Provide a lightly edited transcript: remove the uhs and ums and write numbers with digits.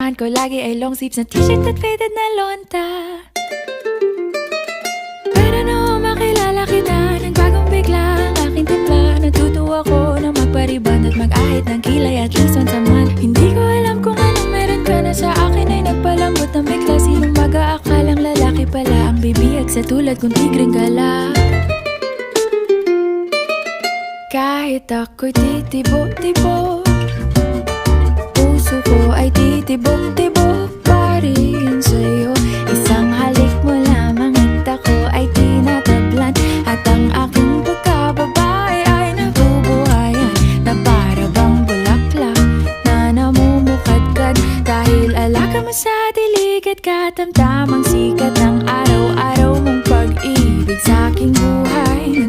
Ko lagi ay long sleeves na t-shirt at faded na lonta. Pero noong makilala kita, nagbagong bigla ang aking timpla. Natutuwa ko na magpariban at mag-ahit ng kilay at least once a month. Hindi ko alam kung anong meron ka na sa akin ay nagpalambot ng bigla. Sinong mag-aakalang lalaki pala ang bibiyag sa tulad kong tigreng gala. Kahit ako'y titibo-tibo, puso ko ay titibok-tibok pa rin sa'yo. Isang halik mo lamang at ako ay tinatablan, at ang aking pagkababae ay nabubuhayan na para bang bulaklak na namumukadkad. Dahil alaga mo sa dilig at katamtamang sikat ng araw-araw mong pag-ibig sa aking buhay.